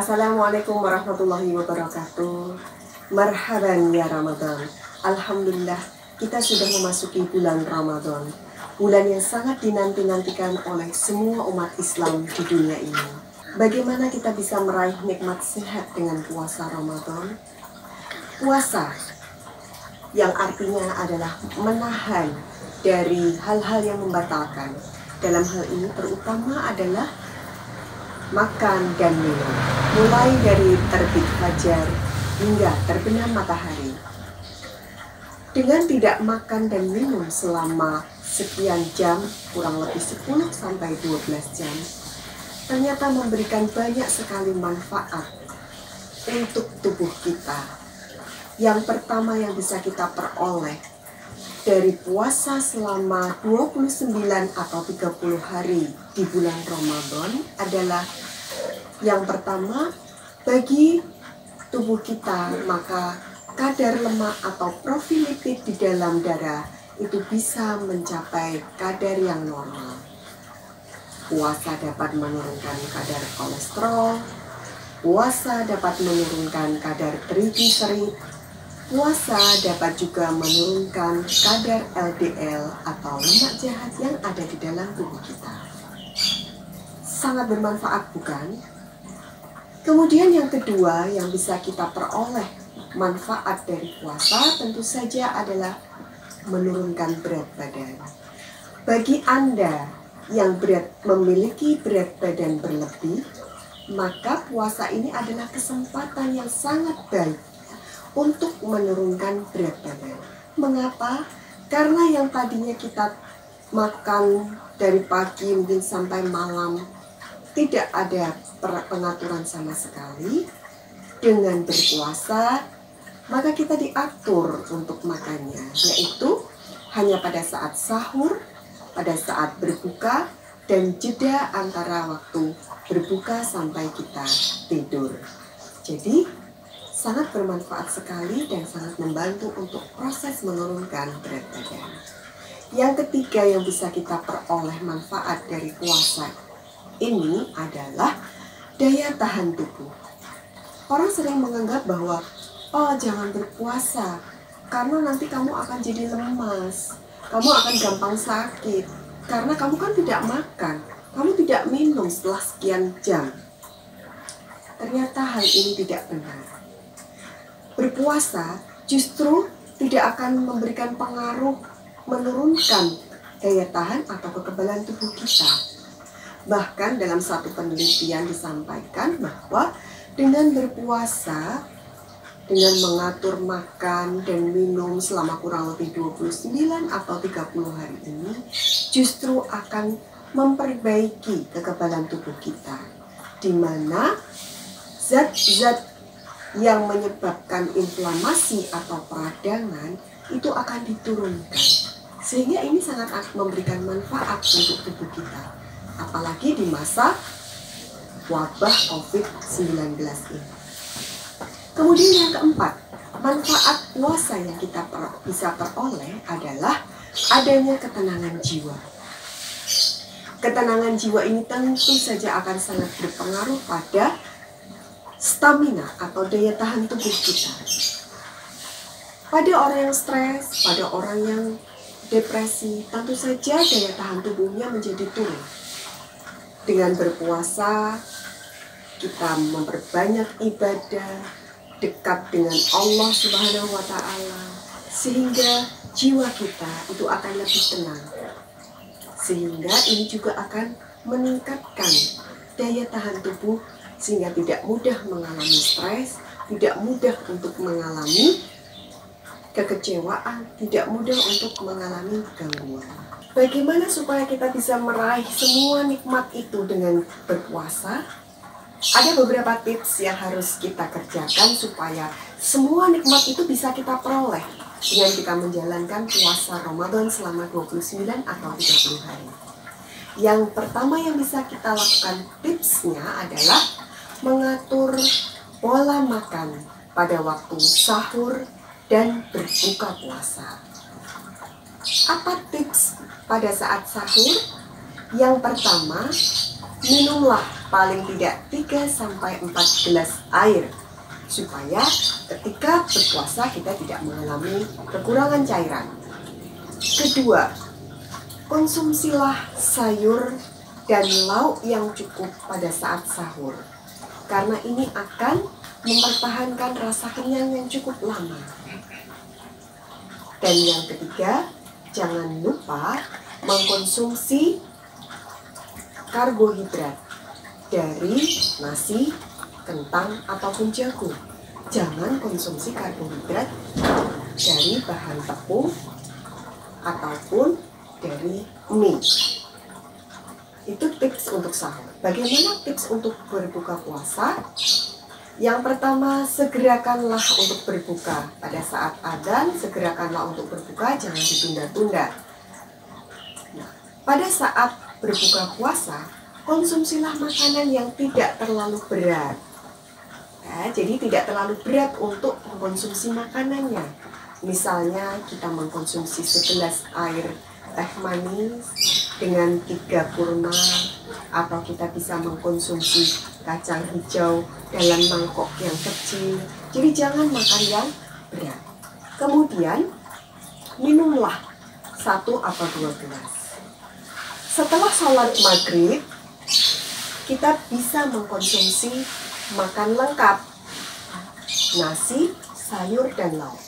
Assalamualaikum warahmatullahi wabarakatuh. Marhaban ya Ramadan. Alhamdulillah kita sudah memasuki bulan Ramadan, bulan yang sangat dinanti-nantikan oleh semua umat Islam di dunia ini. Bagaimana kita bisa meraih nikmat sehat dengan puasa Ramadan? Puasa yang artinya adalah menahan dari hal-hal yang membatalkan. Dalam hal ini terutama adalah makan dan minum, mulai dari terbit fajar hingga terbenam matahari. Dengan tidak makan dan minum selama sekian jam, kurang lebih 10 sampai 12 jam, ternyata memberikan banyak sekali manfaat untuk tubuh kita. Yang pertama yang bisa kita peroleh dari puasa selama 29 atau 30 hari di bulan Ramadan adalah yang pertama, bagi tubuh kita maka kadar lemak atau profil lipid di dalam darah itu bisa mencapai kadar yang normal. Puasa dapat menurunkan kadar kolesterol, puasa dapat menurunkan kadar trigliserid, puasa dapat juga menurunkan kadar LDL atau lemak jahat yang ada di dalam tubuh kita. Sangat bermanfaat, bukan? Kemudian yang kedua yang bisa kita peroleh manfaat dari puasa tentu saja adalah menurunkan berat badan. Bagi Anda yang memiliki berat badan berlebih, maka puasa ini adalah kesempatan yang sangat baik untuk menurunkan berat badan. Mengapa? Karena yang tadinya kita makan dari pagi mungkin sampai malam tidak ada pengaturan sama sekali. Dengan berpuasa maka kita diatur untuk makannya, yaitu hanya pada saat sahur, pada saat berbuka, dan jeda antara waktu berbuka sampai kita tidur. Jadi sangat bermanfaat sekali dan sangat membantu untuk proses menurunkan berat badan. Yang ketiga yang bisa kita peroleh manfaat dari puasa ini adalah daya tahan tubuh. Orang sering menganggap bahwa jangan berpuasa karena nanti kamu akan jadi lemas, kamu akan gampang sakit karena kamu kan tidak makan, kamu tidak minum setelah sekian jam. Ternyata hal ini tidak benar. Berpuasa justru tidak akan memberikan pengaruh menurunkan daya tahan atau kekebalan tubuh kita. Bahkan dalam satu penelitian disampaikan bahwa dengan berpuasa, dengan mengatur makan dan minum selama kurang lebih 29 atau 30 hari ini, justru akan memperbaiki kekebalan tubuh kita, di mana zat-zat yang menyebabkan inflamasi atau peradangan itu akan diturunkan. Sehingga ini sangat memberikan manfaat untuk tubuh kita, apalagi di masa wabah COVID-19 ini. Kemudian yang keempat, manfaat puasa yang kita bisa peroleh adalah adanya ketenangan jiwa. Ketenangan jiwa ini tentu saja akan sangat berpengaruh pada stamina atau daya tahan tubuh kita. Pada orang yang stres, pada orang yang depresi, tentu saja daya tahan tubuhnya menjadi turun. Dengan berpuasa, kita memperbanyak ibadah, dekat dengan Allah Subhanahu wa Ta'ala, sehingga jiwa kita itu akan lebih tenang. Sehingga ini juga akan meningkatkan daya tahan tubuh, sehingga tidak mudah mengalami stres, tidak mudah untuk mengalami kekecewaan, tidak mudah untuk mengalami gangguan. Bagaimana supaya kita bisa meraih semua nikmat itu dengan berpuasa? Ada beberapa tips yang harus kita kerjakan supaya semua nikmat itu bisa kita peroleh dengan kita menjalankan puasa Ramadan selama 29 atau 30 hari. Yang pertama yang bisa kita lakukan tipsnya adalah mengatur pola makan pada waktu sahur dan berbuka puasa. Apa tips pada saat sahur? Yang pertama, minumlah paling tidak 3-4 gelas air, supaya ketika berpuasa kita tidak mengalami kekurangan cairan. Kedua, konsumsilah sayur dan lauk yang cukup pada saat sahur, karena ini akan mempertahankan rasa kenyang yang cukup lama. Dan yang ketiga, jangan lupa mengkonsumsi karbohidrat dari nasi, kentang, ataupun jagung. Jangan konsumsi karbohidrat dari bahan tepung ataupun dari mie. Itu tips untuk sahur. Bagaimana tips untuk berbuka puasa? Yang pertama, segerakanlah untuk berbuka. Pada saat adzan, segerakanlah untuk berbuka, jangan ditunda-tunda. Nah, pada saat berbuka puasa, konsumsilah makanan yang tidak terlalu berat. Nah, jadi tidak terlalu berat untuk mengkonsumsi makanannya. Misalnya kita mengkonsumsi segelas air teh manis dengan 3 kurma, atau kita bisa mengkonsumsi kacang hijau dalam mangkok yang kecil. Jadi jangan makan yang berat. Kemudian minumlah 1 atau 2 gelas. Setelah sholat maghrib, kita bisa mengkonsumsi makan lengkap, nasi, sayur, dan lauk.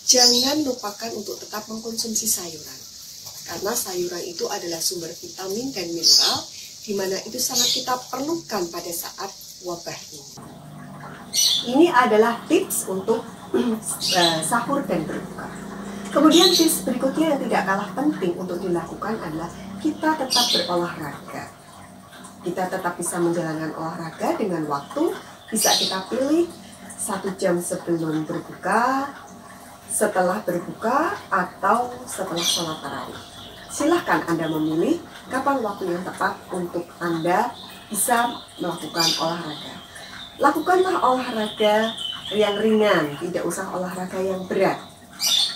Jangan lupakan untuk tetap mengkonsumsi sayuran, karena sayuran itu adalah sumber vitamin dan mineral, di mana itu sangat kita perlukan pada saat wabah ini. Ini adalah tips untuk sahur dan berbuka. Kemudian tips berikutnya yang tidak kalah penting untuk dilakukan adalah kita tetap berolahraga. Kita tetap bisa menjalankan olahraga dengan waktu, bisa kita pilih 1 jam sebelum berbuka, setelah berbuka, atau setelah sholat tarawih. Silahkan Anda memilih kapan waktu yang tepat untuk Anda bisa melakukan olahraga. Lakukanlah olahraga yang ringan, tidak usah olahraga yang berat.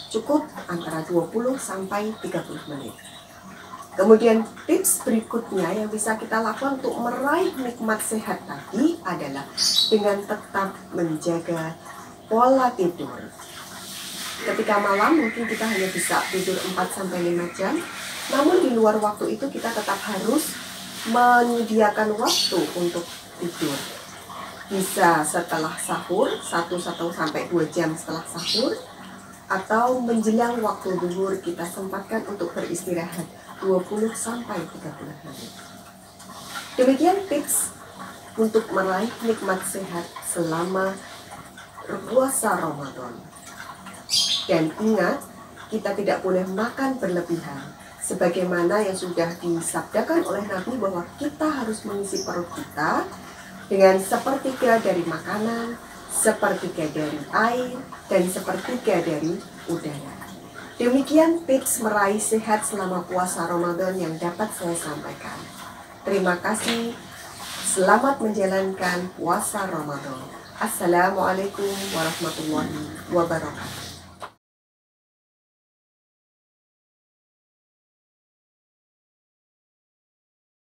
Cukup antara 20 sampai 30 menit. Kemudian tips berikutnya yang bisa kita lakukan untuk meraih nikmat sehat tadi adalah dengan tetap menjaga pola tidur. Ketika malam mungkin kita hanya bisa tidur 4-5 jam, namun di luar waktu itu kita tetap harus menyediakan waktu untuk tidur. Bisa setelah sahur, 1-2 jam setelah sahur, atau menjelang waktu zuhur kita sempatkan untuk beristirahat 20-30 menit. Demikian tips untuk meraih nikmat sehat selama puasa Ramadan. Dan ingat, kita tidak boleh makan berlebihan. Sebagaimana yang sudah disabdakan oleh Nabi bahwa kita harus mengisi perut kita dengan 1/3 dari makanan, 1/3 dari air, dan 1/3 dari udara. Demikian tips meraih sehat selama puasa Ramadan yang dapat saya sampaikan. Terima kasih. Selamat menjalankan puasa Ramadan. Assalamualaikum warahmatullahi wabarakatuh.